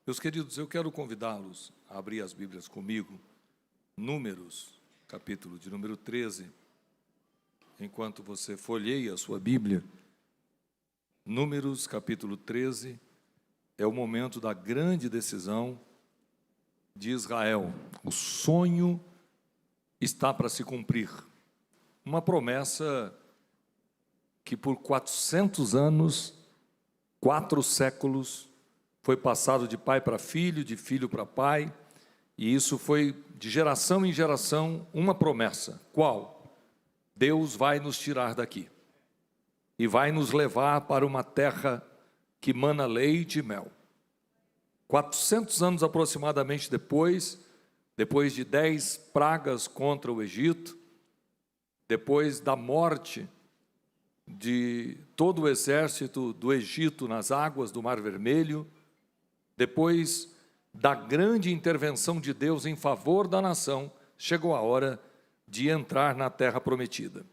Meus queridos, eu quero convidá-los a abrir as Bíblias comigo, Números, capítulo de número 13. Enquanto você folheia a sua Bíblia, Números, capítulo 13, é o momento da grande decisão de Israel. O sonho está para se cumprir. Uma promessa que por 400 anos, 4 séculos, foi passado de pai para filho, de filho para pai, e isso foi de geração em geração uma promessa. Qual? Deus vai nos tirar daqui e vai nos levar para uma terra que mana leite e mel. 400 anos aproximadamente depois de 10 pragas contra o Egito, depois da morte de todo o exército do Egito nas águas do Mar Vermelho, depois da grande intervenção de Deus em favor da nação, chegou a hora de entrar na terra prometida.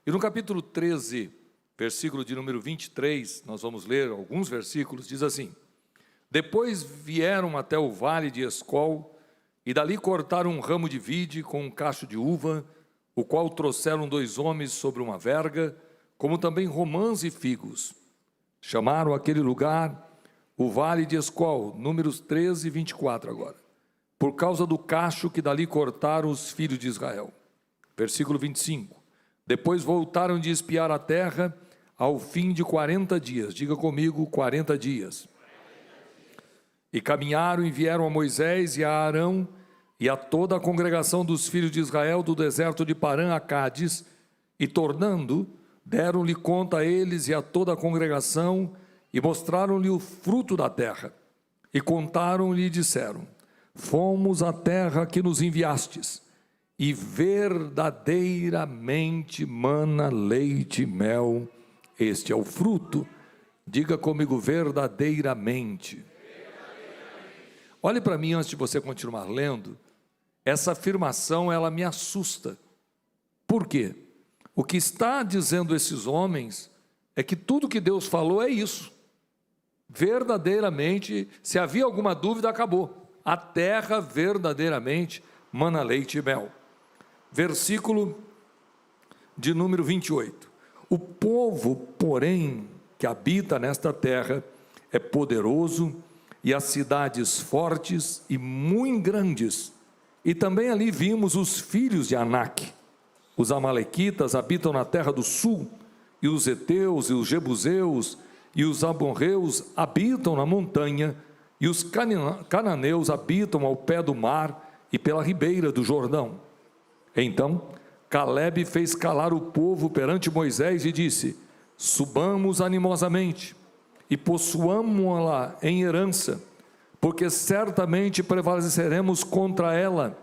E no capítulo 13, versículo de número 23, nós vamos ler alguns versículos, diz assim: Depois vieram até o vale de Escol, e dali cortaram um ramo de vide com um cacho de uva, o qual trouxeram 2 homens sobre uma verga, como também romãs e figos. Chamaram aquele lugar o vale de Escol, Números 13, 24 agora, por causa do cacho que dali cortaram os filhos de Israel. Versículo 25. Depois voltaram de espiar a terra ao fim de 40 dias. Diga comigo, 40 dias. E caminharam e vieram a Moisés e a Arão e a toda a congregação dos filhos de Israel do deserto de Parã a Cádiz, e tornando, deram-lhe conta a eles e a toda a congregação, e mostraram-lhe o fruto da terra, e contaram-lhe e disseram: Fomos à terra que nos enviastes, e verdadeiramente mana leite e mel, este é o fruto. Diga comigo, verdadeiramente. Olhe para mim antes de você continuar lendo. Essa afirmação, ela me assusta. Por quê? O que está dizendo esses homens é que tudo que Deus falou é isso. Verdadeiramente, se havia alguma dúvida, acabou. A terra verdadeiramente mana leite e mel. Versículo de número 28. O povo, porém, que habita nesta terra é poderoso, e as cidades fortes e muito grandes. E também ali vimos os filhos de Anak. Os amalequitas habitam na terra do sul, e os heteus e os jebuseus e os amorreus habitam na montanha, e os cananeus habitam ao pé do mar e pela ribeira do Jordão. Então Calebe fez calar o povo perante Moisés e disse: Subamos animosamente e possuamo-la em herança, porque certamente prevaleceremos contra ela.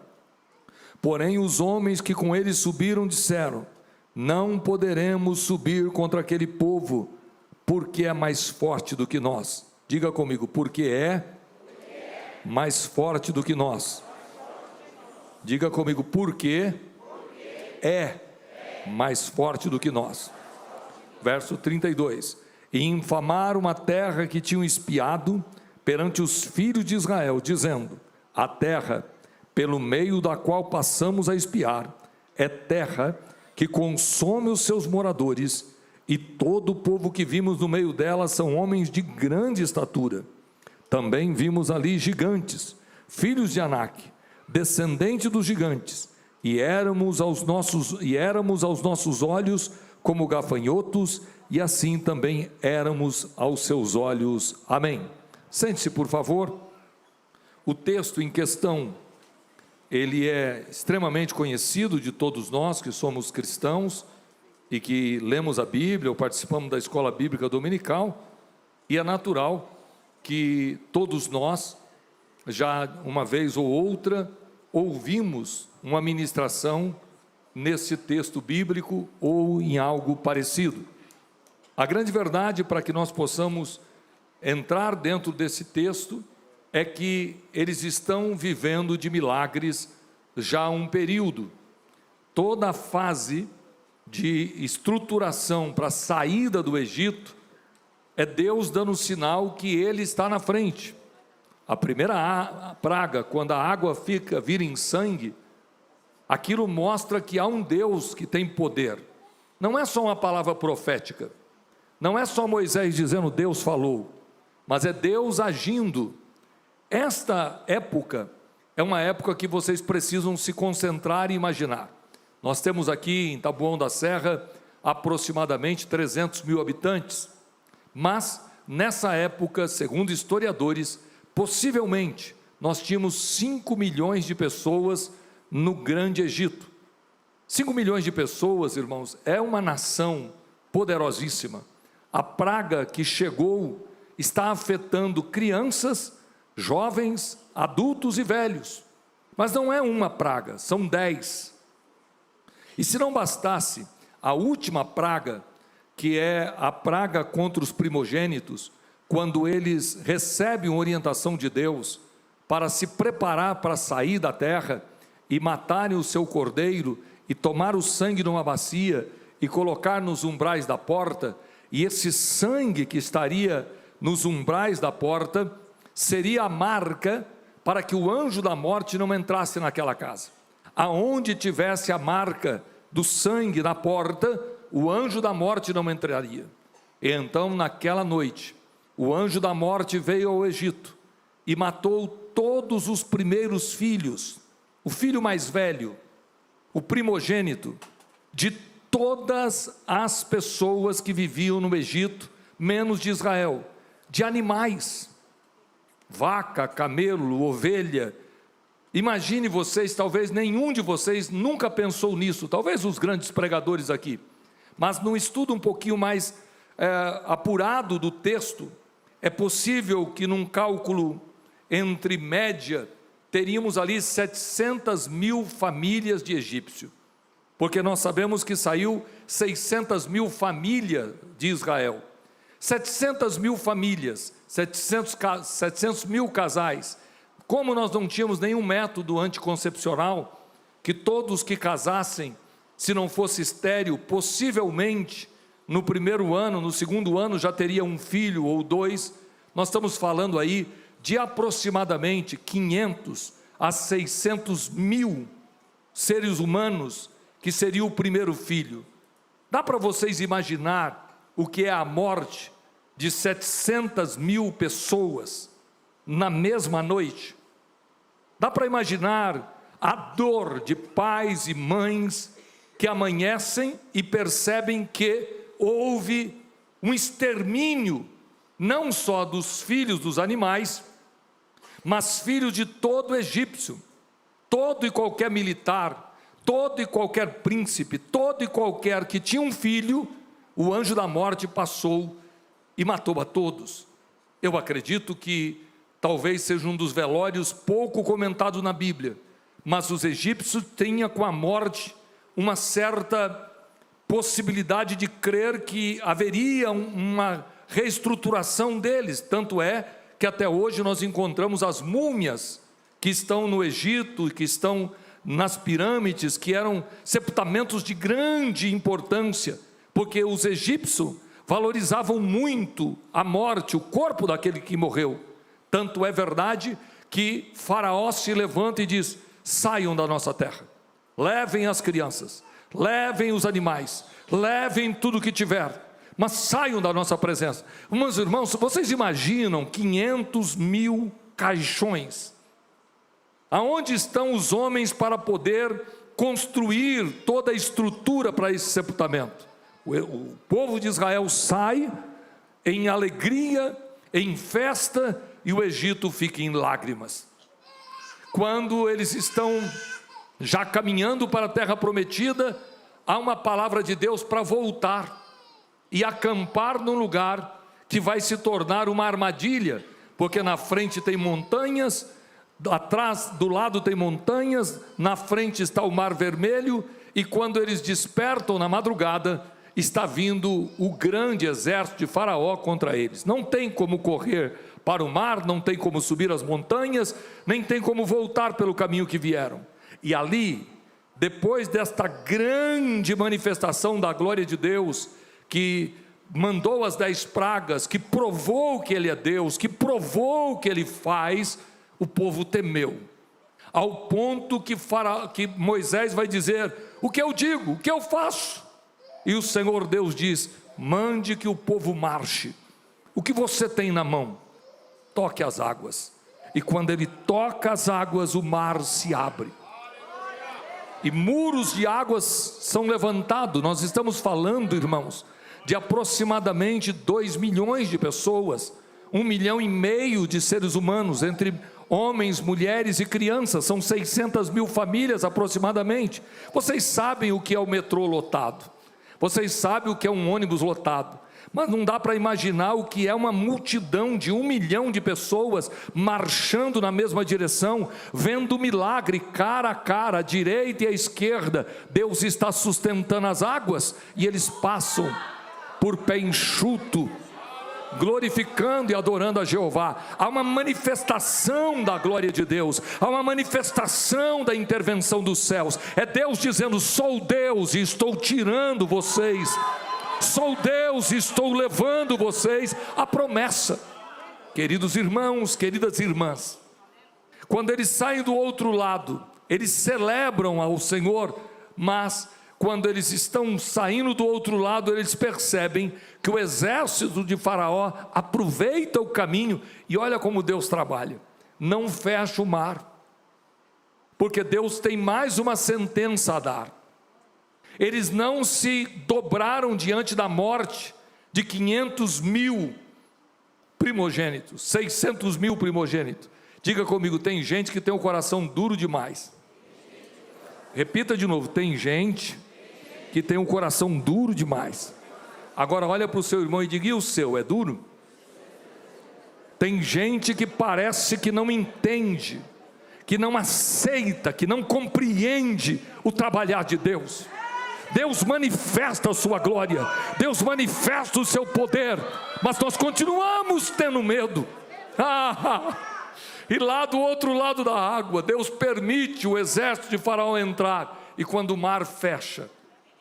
Porém os homens que com ele subiram disseram: Não poderemos subir contra aquele povo, porque é mais forte do que nós. Diga comigo, porque é mais forte do que nós. Diga comigo, porque é mais forte do que nós. Verso 32. E infamaram a terra que tinham espiado perante os filhos de Israel, dizendo: A terra pelo meio da qual passamos a espiar é terra que consome os seus moradores, e todo o povo que vimos no meio dela são homens de grande estatura. Também vimos ali gigantes, filhos de Anak, descendente dos gigantes, e éramos aos nossos olhos como gafanhotos, e assim também éramos aos seus olhos. Amém. Sente-se, por favor. O texto em questão, ele é extremamente conhecido de todos nós que somos cristãos e que lemos a Bíblia ou participamos da escola bíblica dominical, e é natural que todos nós, já uma vez ou outra, ouvimos uma ministração nesse texto bíblico ou em algo parecido. A grande verdade, para que nós possamos entrar dentro desse texto, é que eles estão vivendo de milagres já há um período. Toda a fase de estruturação para a saída do Egito é Deus dando sinal que Ele está na frente. A primeira praga, quando a água vira em sangue, aquilo mostra que há um Deus que tem poder. Não é só uma palavra profética, não é só Moisés dizendo Deus falou, mas é Deus agindo. Esta época é uma época que vocês precisam se concentrar e imaginar. Nós temos aqui em Taboão da Serra aproximadamente 300 mil habitantes, mas nessa época, segundo historiadores, possivelmente nós tínhamos 5 milhões de pessoas no Grande Egito. 5 milhões de pessoas, irmãos, é uma nação poderosíssima. A praga que chegou está afetando crianças, jovens, adultos e velhos. Mas não é uma praga, são 10. E se não bastasse, a última praga, que é a praga contra os primogênitos, quando eles recebem orientação de Deus para se preparar para sair da terra e matarem o seu cordeiro e tomar o sangue numa bacia e colocar nos umbrais da porta, e esse sangue que estaria nos umbrais da porta seria a marca para que o anjo da morte não entrasse naquela casa. Aonde tivesse a marca do sangue na porta, o anjo da morte não entraria. E então, naquela noite, o anjo da morte veio ao Egito e matou todos os primeiros filhos, o filho mais velho, o primogênito, de todas as pessoas que viviam no Egito, menos de Israel, de animais, vaca, camelo, ovelha. Imagine vocês, talvez nenhum de vocês nunca pensou nisso, talvez os grandes pregadores aqui, mas num estudo um pouquinho mais apurado do texto, é possível que num cálculo entre média, teríamos ali 700 mil famílias de egípcio, porque nós sabemos que saiu 600 mil famílias de Israel, 700 mil famílias, 700 mil casais. Como nós não tínhamos nenhum método anticoncepcional, que todos que casassem, se não fosse estéril, possivelmente no primeiro ano, no segundo ano já teria um filho ou dois, nós estamos falando aí de aproximadamente 500 a 600 mil seres humanos, que seria o primeiro filho. Dá para vocês imaginar o que é a morte de 700 mil pessoas na mesma noite? Dá para imaginar a dor de pais e mães que amanhecem e percebem que houve um extermínio, não só dos filhos dos animais, mas filhos de todo egípcio, todo e qualquer militar, todo e qualquer príncipe, todo e qualquer que tinha um filho, o anjo da morte passou e matou a todos. Eu acredito que talvez seja um dos velórios pouco comentado na Bíblia, mas os egípcios tinham com a morte uma certa possibilidade de crer que haveria uma reestruturação deles, tanto é que até hoje nós encontramos as múmias que estão no Egito, que estão nas pirâmides, que eram sepultamentos de grande importância, porque os egípcios valorizavam muito a morte, o corpo daquele que morreu. Tanto é verdade que Faraó se levanta e diz: saiam da nossa terra, levem as crianças, levem os animais, levem tudo que tiver, mas saiam da nossa presença. Meus irmãos, vocês imaginam 500 mil caixões? Aonde estão os homens para poder construir toda a estrutura para esse sepultamento? O povo de Israel sai em alegria, em festa, e o Egito fica em lágrimas. Quando eles estão já caminhando para a terra prometida, há uma palavra de Deus para voltar e acampar num lugar que vai se tornar uma armadilha, porque na frente tem montanhas, atrás, do lado tem montanhas, na frente está o Mar Vermelho, e quando eles despertam na madrugada, está vindo o grande exército de Faraó contra eles. Não tem como correr para o mar, não tem como subir as montanhas, nem tem como voltar pelo caminho que vieram. E ali, depois desta grande manifestação da glória de Deus, que mandou as 10 pragas, que provou que Ele é Deus, que provou o que Ele faz, o povo temeu, ao ponto que Moisés vai dizer: o que eu digo, o que eu faço? E o Senhor Deus diz: mande que o povo marche. O que você tem na mão? Toque as águas. E quando ele toca as águas, o mar se abre, e muros de águas são levantados. Nós estamos falando, irmãos, de aproximadamente 2 milhões de pessoas, 1,5 milhão de seres humanos, entre homens, mulheres e crianças. São 600 mil famílias aproximadamente. Vocês sabem o que é o metrô lotado, vocês sabem o que é um ônibus lotado, mas não dá para imaginar o que é uma multidão de 1 milhão de pessoas marchando na mesma direção, vendo o milagre cara a cara, à direita e à esquerda. Deus está sustentando as águas e eles passam por pé enxuto, glorificando e adorando a Jeová. Há uma manifestação da glória de Deus, há uma manifestação da intervenção dos céus. É Deus dizendo: sou Deus e estou tirando vocês, sou Deus e estou levando vocês à promessa. Queridos irmãos, queridas irmãs, quando eles saem do outro lado, eles celebram ao Senhor, mas quando eles estão saindo do outro lado, eles percebem que o exército de Faraó aproveita o caminho, e olha como Deus trabalha: não fecha o mar, porque Deus tem mais uma sentença a dar. Eles não se dobraram diante da morte de 500 mil primogênitos, 600 mil primogênitos. Diga comigo: tem gente que tem o coração duro demais. Repita de novo: tem gente que tem um coração duro demais. Agora olha para o seu irmão e diga: e o seu é duro? Tem gente que parece que não entende, que não aceita, que não compreende o trabalhar de Deus. Deus manifesta a sua glória, Deus manifesta o seu poder, mas nós continuamos tendo medo. E lá do outro lado da água, Deus permite o exército de Faraó entrar, e quando o mar fecha,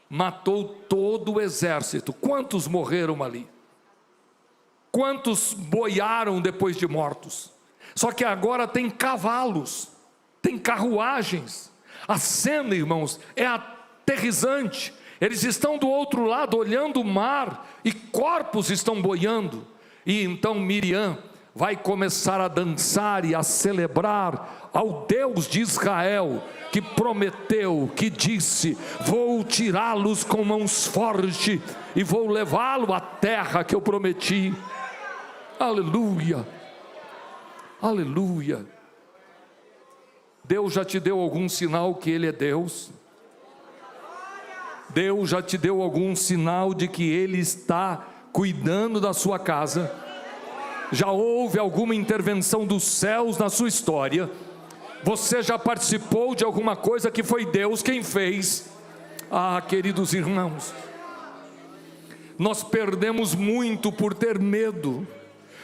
matou todo o exército. Quantos morreram ali? Quantos boiaram depois de mortos? Só que agora tem cavalos, tem carruagens. A cena, irmãos, é aterrorizante. Eles estão do outro lado olhando o mar, e corpos estão boiando. E então Miriam vai começar a dançar e a celebrar ao Deus de Israel, que prometeu, que disse: vou tirá-los com mãos fortes e vou levá-lo à terra que eu prometi. Aleluia, aleluia. Deus já te deu algum sinal que Ele é Deus? Deus já te deu algum sinal de que Ele está cuidando da sua casa? Já houve alguma intervenção dos céus na sua história? Você já participou de alguma coisa que foi Deus quem fez? Queridos irmãos, nós perdemos muito por ter medo,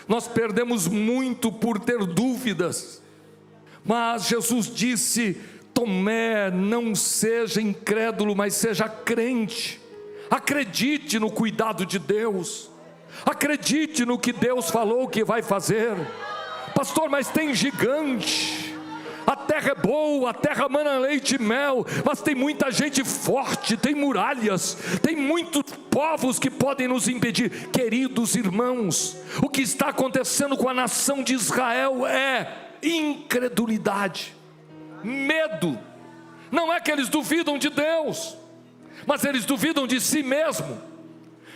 nós perdemos muito por ter dúvidas, mas Jesus disse: Tomé, não seja incrédulo, mas seja crente. Acredite no cuidado de Deus, acredite no que Deus falou que vai fazer. Pastor, mas tem gigante, a terra é boa, a terra mana leite e mel, mas tem muita gente forte, tem muralhas, tem muitos povos que podem nos impedir. Queridos irmãos, o que está acontecendo com a nação de Israel é incredulidade, medo. Não é que eles duvidam de Deus, mas eles duvidam de si mesmo.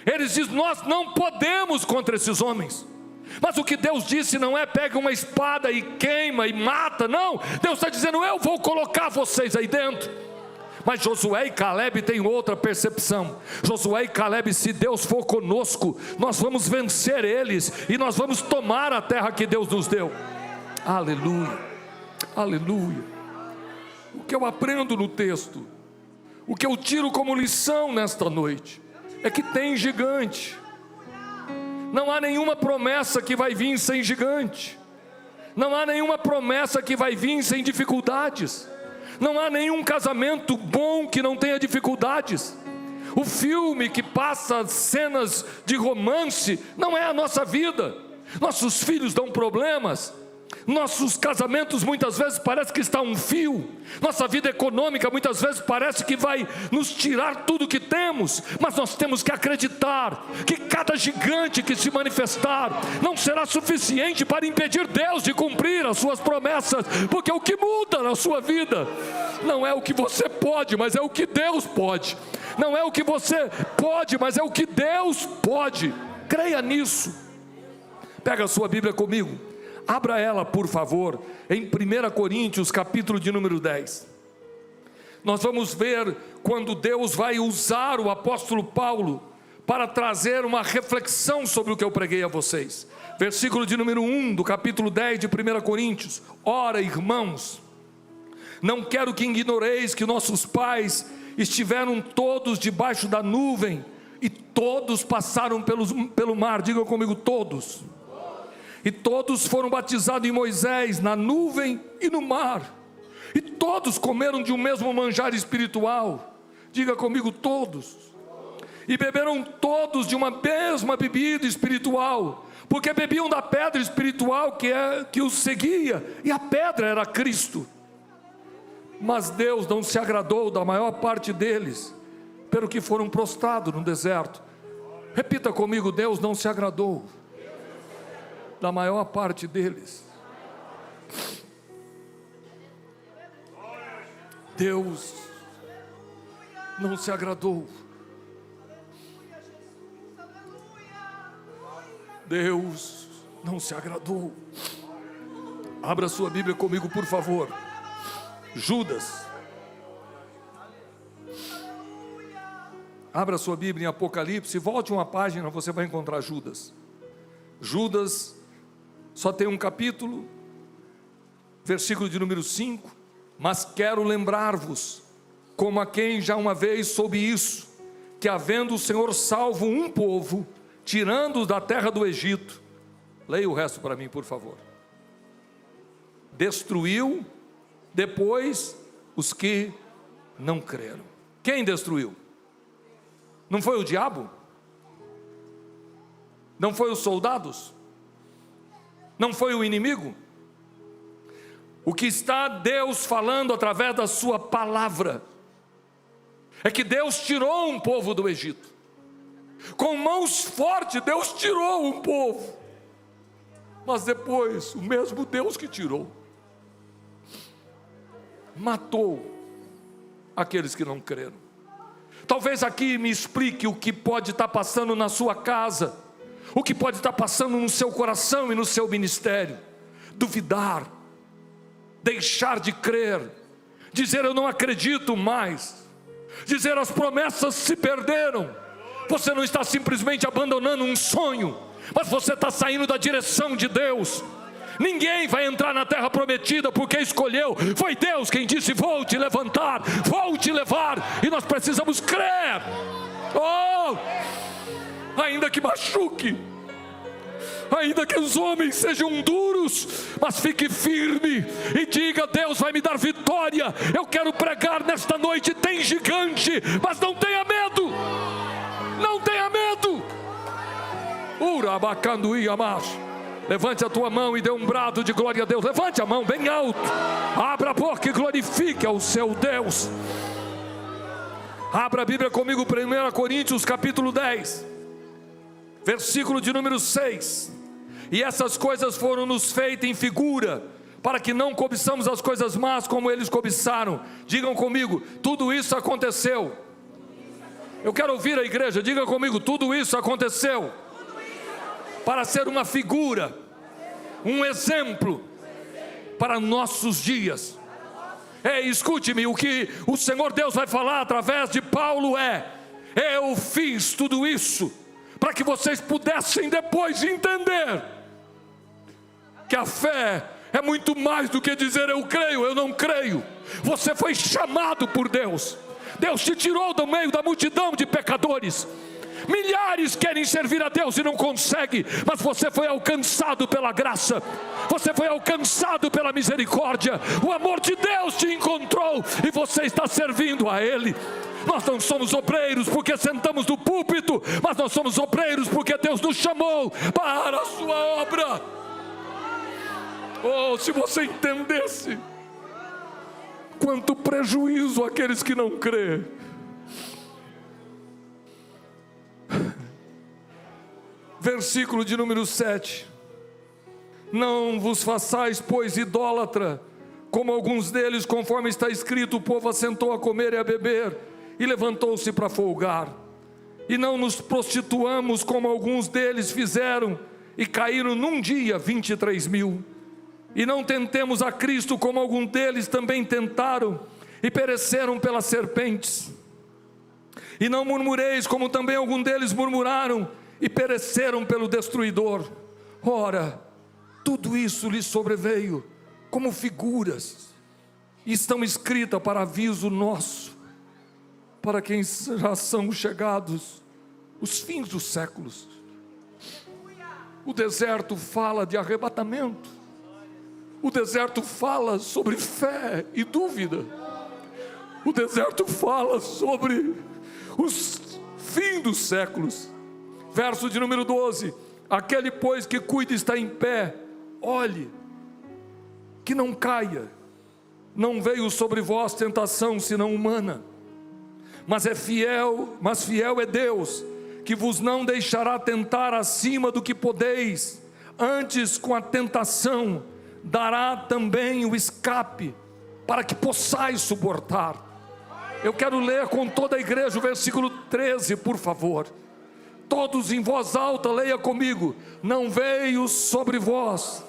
Eles dizem: nós não podemos contra esses homens. Mas o que Deus disse não é pega uma espada e queima e mata, não. Deus está dizendo: eu vou colocar vocês aí dentro. Mas Josué e Caleb têm outra percepção. Josué e Caleb: se Deus for conosco, nós vamos vencer eles, e nós vamos tomar a terra que Deus nos deu. Aleluia, aleluia. O que eu aprendo no texto, o que eu tiro como lição nesta noite, é que tem gigante. Não há nenhuma promessa que vai vir sem gigante. Não há nenhuma promessa que vai vir sem dificuldades. Não há nenhum casamento bom que não tenha dificuldades. O filme que passa cenas de romance não é a nossa vida. Nossos filhos dão problemas. Nossos casamentos muitas vezes parece que está um fio. Nossa vida econômica muitas vezes parece que vai nos tirar tudo que temos. Mas nós temos que acreditar que cada gigante que se manifestar não será suficiente para impedir Deus de cumprir as suas promessas. Porque o que muda na sua vida não é o que você pode, mas é o que Deus pode. Não é o que você pode, mas é o que Deus pode. Creia nisso. Pega a sua Bíblia comigo. Abra ela, por favor, em 1 Coríntios, capítulo de número 10. Nós vamos ver quando Deus vai usar o apóstolo Paulo para trazer uma reflexão sobre o que eu preguei a vocês. Versículo de número 1 do capítulo 10 de 1 Coríntios. Ora, irmãos, não quero que ignoreis que nossos pais estiveram todos debaixo da nuvem e todos passaram pelo mar. Diga comigo, todos. E todos foram batizados em Moisés, na nuvem e no mar. E todos comeram de um mesmo manjar espiritual. Diga comigo, todos. E beberam todos de uma mesma bebida espiritual, porque bebiam da pedra espiritual que os seguia, e a pedra era Cristo. Mas Deus não se agradou da maior parte deles, pelo que foram prostrados no deserto. Repita comigo, Deus não se agradou da maior parte deles. Deus não se agradou. Deus não se agradou. Abra sua Bíblia comigo, por favor. Judas. Abra sua Bíblia em Apocalipse, volte uma página, você vai encontrar Judas. Judas só tem um capítulo, versículo de número 5. Mas quero lembrar-vos, como a quem já uma vez soube isso, que havendo o Senhor salvo um povo, tirando-os da terra do Egito, leia o resto para mim, por favor, destruiu depois os que não creram. Quem destruiu? Não foi o diabo? Não foi os soldados? Não foi o inimigo? O que está Deus falando através da sua palavra é que Deus tirou um povo do Egito. Com mãos fortes Deus tirou um povo. Mas depois o mesmo Deus que tirou matou aqueles que não creram. Talvez aqui me explique o que pode estar passando na sua casa, o que pode estar passando no seu coração e no seu ministério. Duvidar, deixar de crer, dizer eu não acredito mais, dizer as promessas se perderam. Você não está simplesmente abandonando um sonho, mas você está saindo da direção de Deus. Ninguém vai entrar na terra prometida porque escolheu. Foi Deus quem disse: vou te levantar, vou te levar. E nós precisamos crer. Oh, ainda que machuque, ainda que os homens sejam duros, mas fique firme e diga: Deus vai me dar vitória. Eu quero pregar nesta noite: tem gigante, mas não tenha medo. Não tenha medo. Levante a tua mão e dê um brado de glória a Deus. Levante a mão bem alto, abra a boca e glorifique ao seu Deus. Abra a Bíblia comigo, 1 Coríntios capítulo 10, versículo de número 6. E essas coisas foram nos feitas em figura, para que não cobiçamos as coisas más como eles cobiçaram. Digam comigo: tudo isso aconteceu. Eu quero ouvir a igreja, diga comigo: tudo isso aconteceu para ser uma figura, um exemplo para nossos dias. Escute-me, o que o Senhor Deus vai falar através de Paulo eu fiz tudo isso para que vocês pudessem depois entender que a fé é muito mais do que dizer eu creio, eu não creio. Você foi chamado por Deus. Deus te tirou do meio da multidão de pecadores, Milhares querem servir a Deus e não conseguem, mas você foi alcançado pela graça, você foi alcançado pela misericórdia. O amor de Deus te encontrou e você está servindo a Ele. Nós não somos obreiros porque sentamos no púlpito, mas nós somos obreiros porque Deus nos chamou para a sua obra. Oh, se você entendesse quanto prejuízo àqueles que não crêem. Versículo de número 7. Não vos façais, pois, idólatra, como alguns deles, conforme está escrito: o povo assentou a comer e a beber, e levantou-se para folgar. E não nos prostituamos, como alguns deles fizeram, e caíram num dia 23.000. E não tentemos a Cristo, como alguns deles também tentaram, e pereceram pelas serpentes. E não murmureis, como também alguns deles murmuraram, e pereceram pelo destruidor. Ora, tudo isso lhes sobreveio como figuras, e estão escritas para aviso nosso, para quem já são chegados os fins dos séculos. O deserto fala de arrebatamento, o deserto fala sobre fé e dúvida, o deserto fala sobre os fins dos séculos. Verso de número 12: aquele, pois, que cuida está em pé, olhe, que não caia. Não veio sobre vós tentação senão humana, mas fiel é Deus, que vos não deixará tentar acima do que podeis, antes com a tentação dará também o escape, para que possais suportar. Eu quero ler com toda a igreja o versículo 13, por favor. Todos em voz alta, leia comigo. Não veio sobre vós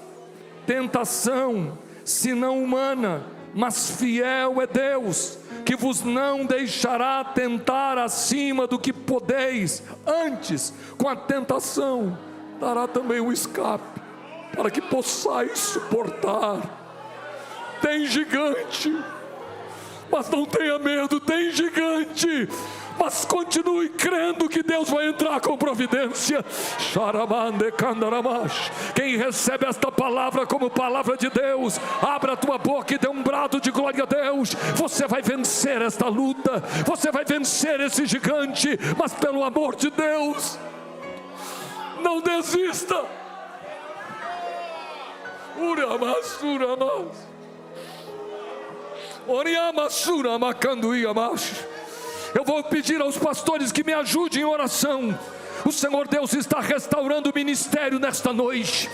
tentação senão humana, mas fiel é Deus, que vos não deixará tentar acima do que podeis, antes com a tentação dará também o escape, para que possais suportar. Tem gigante, mas não tenha medo. Tem gigante, mas continue crendo que Deus vai entrar com providência. Quem recebe esta palavra como palavra de Deus, abra a tua boca e dê um brado de glória a Deus. Você vai vencer esta luta, você vai vencer esse gigante, mas pelo amor de Deus, não desista. Eu vou pedir aos pastores que me ajudem em oração. O Senhor Deus está restaurando o ministério nesta noite.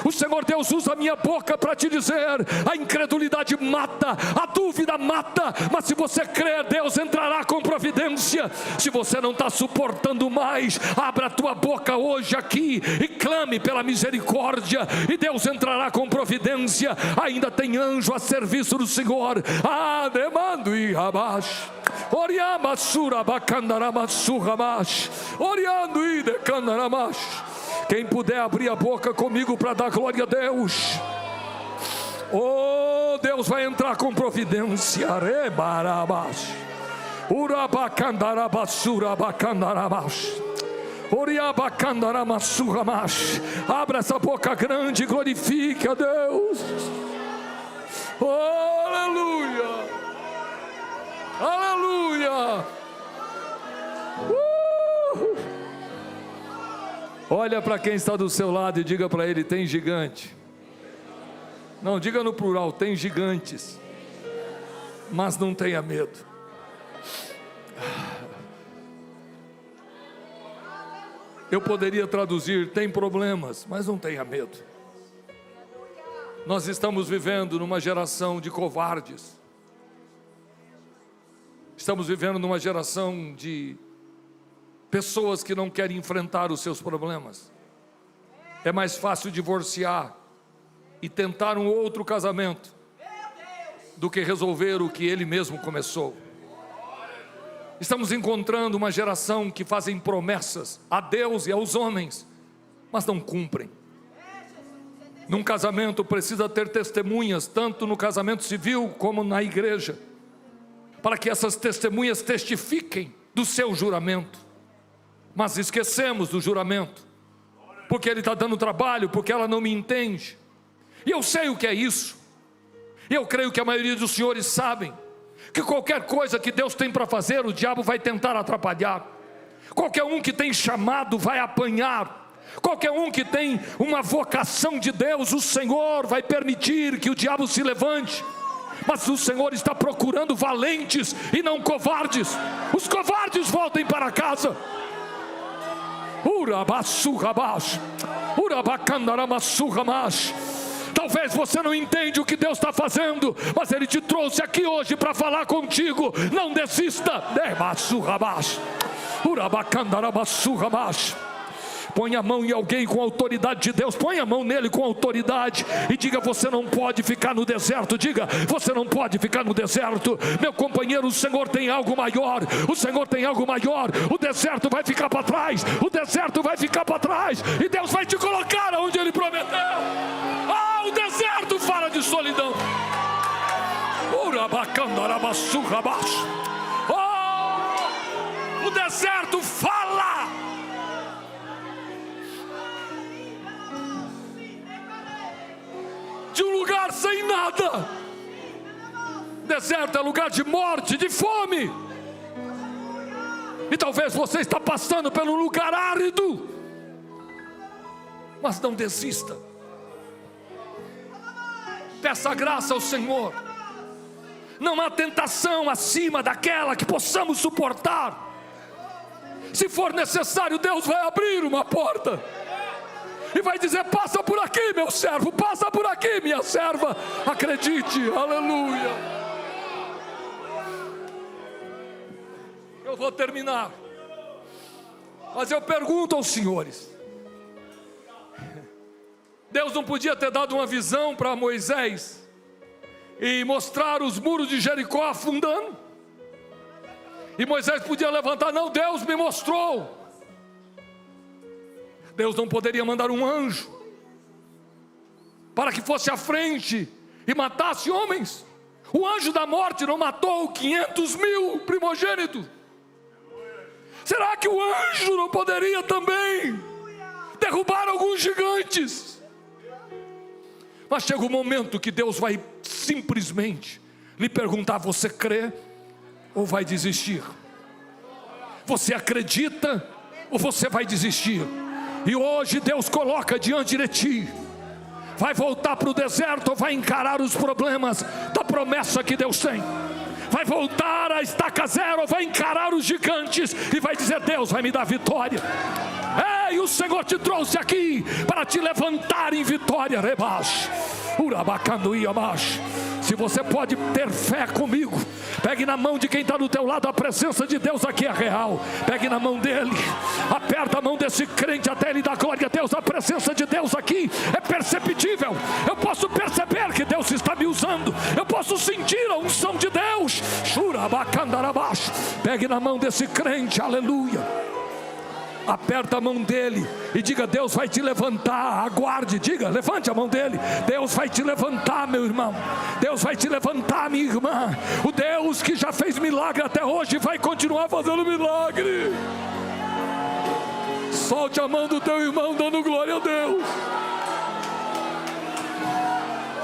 O Senhor Deus usa a minha boca para te dizer: a incredulidade mata, a dúvida mata, mas se você crer, Deus entrará com providência. Se você não está suportando mais, abra a tua boca hoje aqui e clame pela misericórdia, e Deus entrará com providência. Ainda tem anjo a serviço do Senhor. Demando e abaixo. Oriamassura bacandaramassuramas. Oriando e decandaramash. Quem puder abrir a boca comigo para dar glória a Deus. Oh, Deus vai entrar com providência. Rebarabas. Urabacandarabassura bacandaramas. Oriabacandaramassuramash. Abra essa boca grande e glorifique a Deus. Oh, aleluia. Aleluia. Olha para quem está do seu lado e diga para ele: tem gigante. Não, diga no plural: tem gigantes, mas não tenha medo. Eu poderia traduzir: tem problemas, mas não tenha medo. Nós estamos vivendo numa geração de covardes. Estamos vivendo numa geração de pessoas que não querem enfrentar os seus problemas. É mais fácil divorciar e tentar um outro casamento do que resolver o que ele mesmo começou. Estamos encontrando uma geração que fazem promessas a Deus e aos homens, mas não cumprem. Num casamento precisa ter testemunhas, tanto no casamento civil como na igreja, para que essas testemunhas testifiquem do seu juramento. mas esquecemos do juramento, porque ele está dando trabalho, porque ela não me entende. E eu sei o que é isso. E eu creio que a maioria dos senhores sabem que qualquer coisa que Deus tem para fazer, o diabo vai tentar atrapalhar. Qualquer um que tem chamado vai apanhar. Qualquer um que tem uma vocação de Deus, o Senhor vai permitir que o diabo se levante. Mas o Senhor está procurando valentes e não covardes. Os covardes voltem para casa. Talvez você não entende o que Deus está fazendo, mas Ele te trouxe aqui hoje para falar contigo. Não desista. Põe a mão em alguém com a autoridade de Deus. Põe a mão nele com autoridade e diga: você não pode ficar no deserto. Diga: você não pode ficar no deserto. Meu companheiro, o Senhor tem algo maior. O Senhor tem algo maior. O deserto vai ficar para trás. O deserto vai ficar para trás. E Deus vai te colocar onde Ele prometeu. O deserto fala de solidão. O deserto fala de um lugar sem nada. Deserto é lugar de morte, de fome. E talvez você está passando pelo lugar árido, mas não desista. Peça graça ao Senhor. Não há tentação acima daquela que possamos suportar. Se for necessário, Deus vai abrir uma porta e vai dizer: passa por aqui, meu servo, passa por aqui, minha serva. Acredite, aleluia. Eu vou terminar, mas eu pergunto aos senhores: Deus não podia ter dado uma visão para Moisés e mostrar os muros de Jericó afundando? E Moisés podia levantar: não, Deus me mostrou. Deus não poderia mandar um anjo para que fosse à frente e matasse homens? O anjo da morte não matou 500.000 primogênitos? Será que o anjo não poderia também derrubar alguns gigantes? Mas chega um momento que Deus vai simplesmente lhe perguntar: você crê ou vai desistir? Você acredita ou você vai desistir? E hoje Deus coloca diante de ti: vai voltar para o deserto ou vai encarar os problemas da promessa que Deus tem? Vai voltar a estaca zero ou vai encarar os gigantes e vai dizer: Deus vai me dar vitória? Ei, o Senhor te trouxe aqui para te levantar em vitória. Se você pode ter fé comigo, pegue na mão de quem está do teu lado. A presença de Deus aqui é real. Pegue na mão dele, aperta a mão desse crente até ele dar glória a Deus. A presença de Deus aqui é perceptível. Eu posso perceber que Deus está me usando. Eu posso sentir a unção de Deus. Pegue na mão desse crente, aleluia. Aperta a mão dele e diga: Deus vai te levantar. Aguarde, diga, levante a mão dele. Deus vai te levantar, meu irmão. Deus vai te levantar, minha irmã. O Deus que já fez milagre até hoje vai continuar fazendo milagre. Solte a mão do teu irmão dando glória a Deus.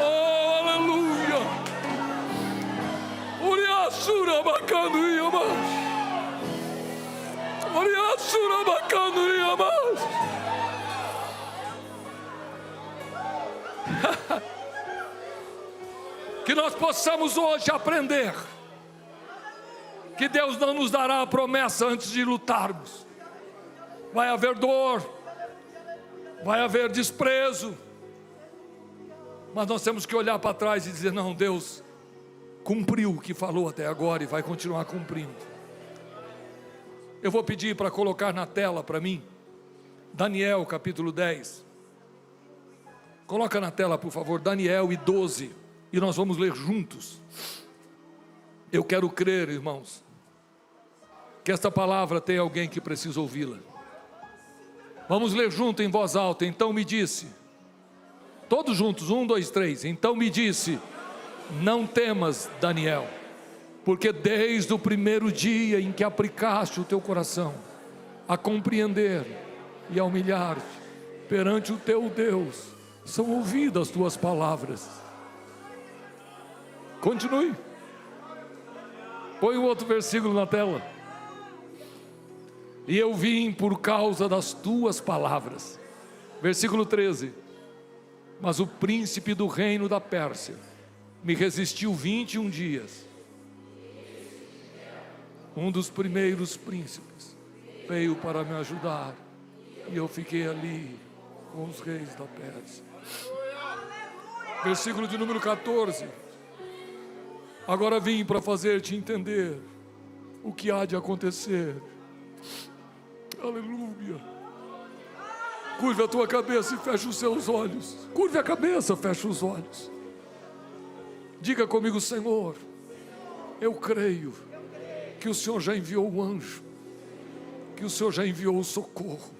Oh, aleluia. Uriaçura bacana e amado. Que nós possamos hoje aprender que Deus não nos dará a promessa antes de lutarmos. Vai haver dor, vai haver desprezo, mas nós temos que olhar para trás e dizer: não, Deus cumpriu o que falou até agora e vai continuar cumprindo. Eu vou pedir para colocar na tela para mim Daniel capítulo 10. Coloca na tela, por favor, Daniel e 12, e nós vamos ler juntos. Eu quero crer, irmãos, que esta palavra tem alguém que precisa ouvi-la. Vamos ler junto em voz alta. Então me disse, todos juntos, 1, 2, 3. Então me disse: não temas, Daniel, porque desde o primeiro dia em que aplicaste o teu coração a compreender e a humilhar-te perante o teu Deus, são ouvidas as tuas palavras. Continue. Põe o outro versículo na tela. E eu vim por causa das tuas palavras. Versículo 13. Mas o príncipe do reino da Pérsia me resistiu 21 dias. Um dos primeiros príncipes veio para me ajudar, e eu fiquei ali com os reis da Pérsia. Versículo de número 14. Agora vim para fazer-te entender o que há de acontecer. Aleluia. Curve a tua cabeça e fecha os seus olhos. Curve a cabeça, fecha os olhos. Diga comigo: Senhor, eu creio que o Senhor já enviou o anjo, que o Senhor já enviou o socorro.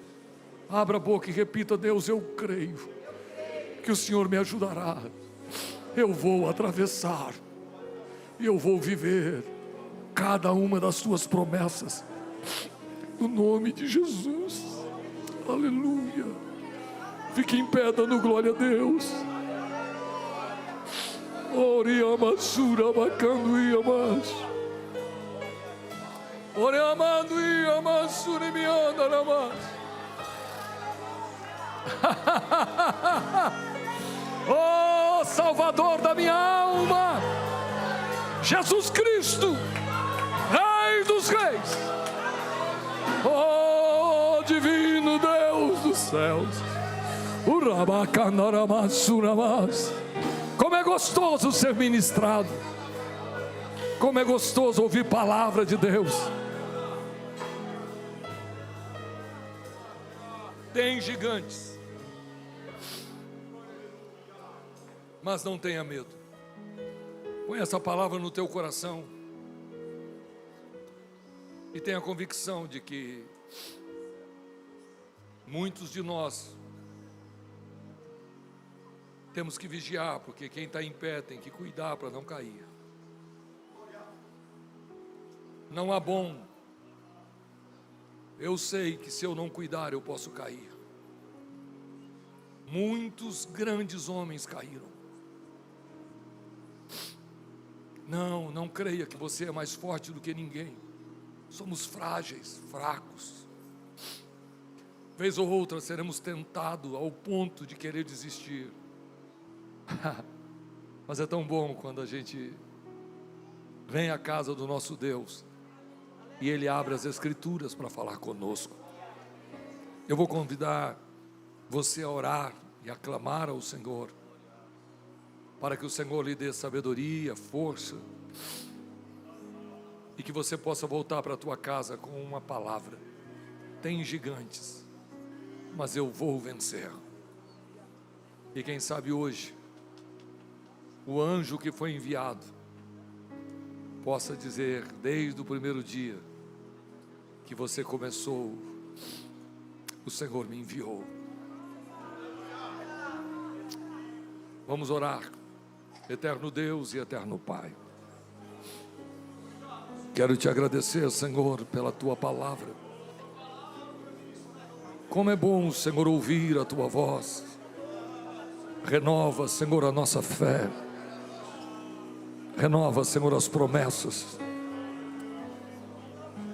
Abra a boca e repita: Deus, eu creio que o Senhor me ajudará. Eu vou atravessar e eu vou viver cada uma das tuas promessas, no nome de Jesus. Aleluia. Fique em pé dando glória a Deus. Oriamassura bacando iamas. Oriamando iamassura me anda namas. Oh, Salvador da minha alma, Jesus Cristo, Rei dos Reis, oh, divino Deus dos céus. Como é gostoso ser ministrado, como é gostoso ouvir palavra de Deus. Tem gigantes, mas não tenha medo. Põe essa palavra no teu coração e tenha a convicção de que muitos de nós temos que vigiar, porque quem está em pé tem que cuidar para não cair. Não há bom. Eu sei que se eu não cuidar eu posso cair. Muitos grandes homens caíram. Não creia que você é mais forte do que ninguém. Somos frágeis, fracos. Vez ou outra seremos tentados ao ponto de querer desistir. Mas é tão bom quando a gente vem à casa do nosso Deus e Ele abre as Escrituras para falar conosco. Eu vou convidar você a orar e a clamar ao Senhor, para que o Senhor lhe dê sabedoria, força, e que você possa voltar para a tua casa com uma palavra: tem gigantes, mas eu vou vencer. E quem sabe hoje o anjo que foi enviado possa dizer, desde o primeiro dia que você começou, o Senhor me enviou. Vamos orar. Eterno Deus e eterno Pai, quero te agradecer, Senhor, pela tua palavra. Como é bom, Senhor, ouvir a tua voz. Renova, Senhor, a nossa fé. Renova, Senhor, as promessas.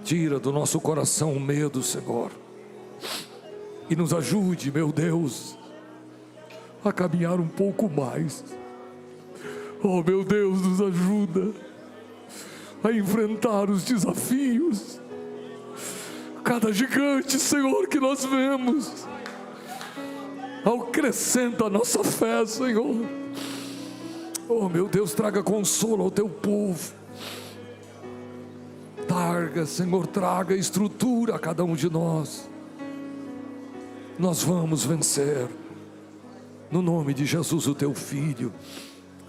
Tira do nosso coração o medo, Senhor, e nos ajude, meu Deus, a caminhar um pouco mais. Oh, meu Deus, nos ajuda a enfrentar os desafios. Cada gigante, Senhor, que nós vemos, acrescenta a nossa fé, Senhor. Oh, meu Deus, traga consolo ao teu povo. Traga, Senhor, traga estrutura a cada um de nós. Nós vamos vencer, no nome de Jesus, o teu Filho.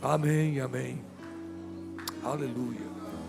Amém, amém. Aleluia.